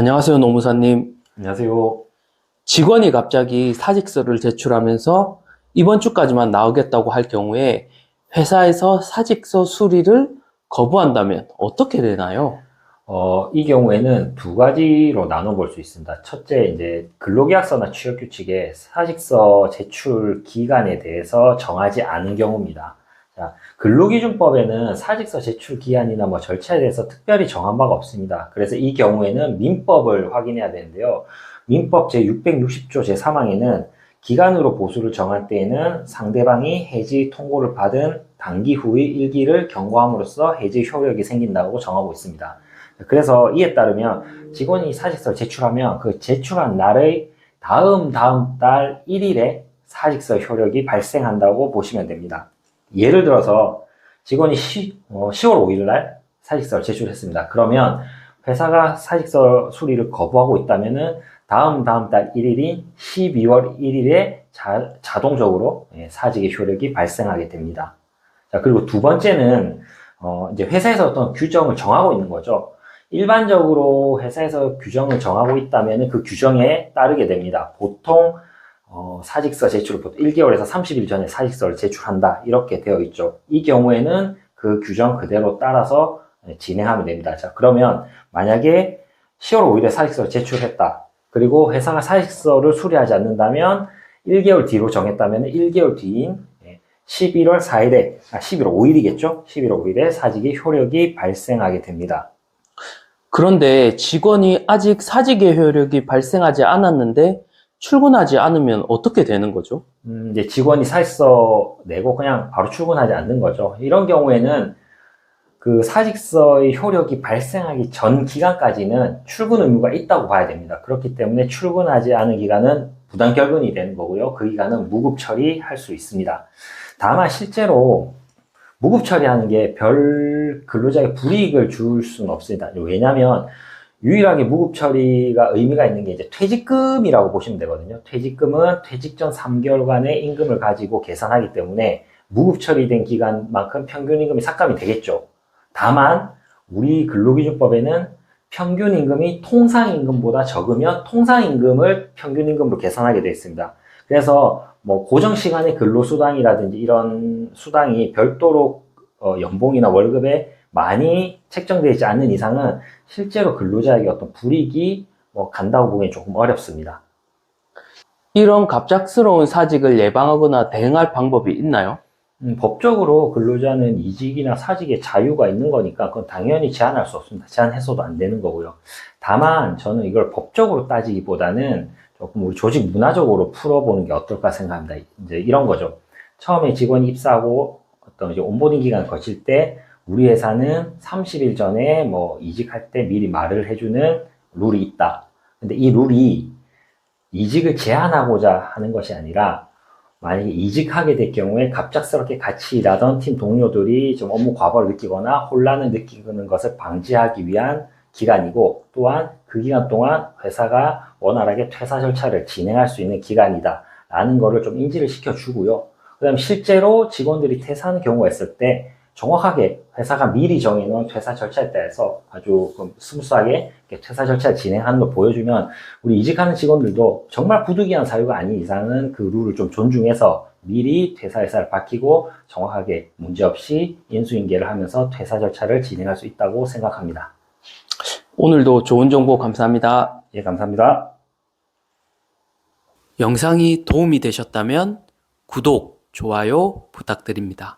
안녕하세요, 노무사님. 안녕하세요. 직원이 갑자기 사직서를 제출하면서 이번 주까지만 나오겠다고 할 경우에 회사에서 사직서 수리를 거부한다면 어떻게 되나요? 이 경우에는 두 가지로 나눠볼 수 있습니다. 첫째, 이제 근로계약서나 취업규칙에 사직서 제출 기간에 대해서 정하지 않은 경우입니다. 자, 근로기준법에는 사직서 제출 기한이나 절차에 대해서 특별히 정한 바가 없습니다. 그래서 이 경우에는 민법을 확인해야 되는데요. 민법 제660조 제3항에는 기간으로 보수를 정할 때에는 상대방이 해지 통고를 받은 단기 후의 일기를 경고함으로써 해지 효력이 생긴다고 정하고 있습니다. 그래서 이에 따르면 직원이 사직서를 제출하면 그 제출한 날의 다음 달 1일에 사직서 효력이 발생한다고 보시면 됩니다. 예를 들어서 직원이 10월 5일 날 사직서를 제출했습니다. 그러면 회사가 사직서 수리를 거부하고 있다면은 다음 달 1일인 12월 1일에 자동적으로 사직의 효력이 발생하게 됩니다. 자, 그리고 두 번째는 이제 회사에서 어떤 규정을 정하고 있는 거죠. 일반적으로 회사에서 규정을 정하고 있다면 그 규정에 따르게 됩니다. 보통 사직서 제출을 보통 1개월에서 30일 전에 사직서를 제출한다 이렇게 되어 있죠. 이 경우에는 그 규정 그대로 따라서 진행하면 됩니다. 자, 그러면 만약에 10월 5일에 사직서를 제출했다. 그리고 회사가 사직서를 수리하지 않는다면 1개월 뒤로 정했다면 1개월 뒤인 11월 4일에, 11월 5일이겠죠? 11월 5일에 사직의 효력이 발생하게 됩니다. 그런데 직원이 아직 사직의 효력이 발생하지 않았는데 출근하지 않으면 어떻게 되는 거죠? 이제 직원이 사직서 내고 그냥 바로 출근하지 않는 거죠. 이런 경우에는 그 사직서의 효력이 발생하기 전 기간까지는 출근 의무가 있다고 봐야 됩니다. 그렇기 때문에 출근하지 않은 기간은 부당결근이 되는 거고요. 그 기간은 무급 처리할 수 있습니다. 다만 실제로 무급 처리하는 게 별 근로자에게 불이익을 줄 수는 없습니다. 왜냐하면 유일하게 무급 처리가 의미가 있는 게 이제 퇴직금이라고 보시면 되거든요. 퇴직금은 퇴직 전 3개월간의 임금을 가지고 계산하기 때문에 무급 처리된 기간만큼 평균 임금이 삭감이 되겠죠. 다만 우리 근로기준법에는 평균 임금이 통상 임금보다 적으면 통상 임금을 평균 임금으로 계산하게 되어 있습니다. 그래서 고정 시간의 근로수당이라든지 이런 수당이 별도로 연봉이나 월급에 많이 책정되지 않는 이상은 실제로 근로자에게 어떤 불이익이 간다고 보기엔 조금 어렵습니다. 이런 갑작스러운 사직을 예방하거나 대응할 방법이 있나요? 법적으로 근로자는 이직이나 사직에 자유가 있는 거니까 그건 당연히 제한할 수 없습니다. 제한해서도 안 되는 거고요. 다만 저는 이걸 법적으로 따지기보다는 조금 우리 조직 문화적으로 풀어보는 게 어떨까 생각합니다. 이제 이런 거죠. 처음에 직원이 입사하고 어떤 이제 온보딩 기간을 거칠 때 우리 회사는 30일 전에 이직할 때 미리 말을 해주는 룰이 있다. 근데 이 룰이 이직을 제한하고자 하는 것이 아니라 만약에 이직하게 될 경우에 갑작스럽게 같이 일하던 팀 동료들이 좀 업무 과부하를 느끼거나 혼란을 느끼는 것을 방지하기 위한 기간이고, 또한 그 기간 동안 회사가 원활하게 퇴사 절차를 진행할 수 있는 기간이다 라는 거를 좀 인지를 시켜주고요. 그 다음에 실제로 직원들이 퇴사하는 경우가 있을 때 정확하게 회사가 미리 정해놓은 퇴사 절차에 따라서 아주 스무스하게 퇴사 절차를 진행하는 걸 보여주면 우리 이직하는 직원들도 정말 부득이한 사유가 아닌 이상은 그 룰을 좀 존중해서 미리 퇴사 회사를 밝히고 정확하게 문제없이 인수인계를 하면서 퇴사 절차를 진행할 수 있다고 생각합니다. 오늘도 좋은 정보 감사합니다. 예, 감사합니다. 영상이 도움이 되셨다면 구독, 좋아요 부탁드립니다.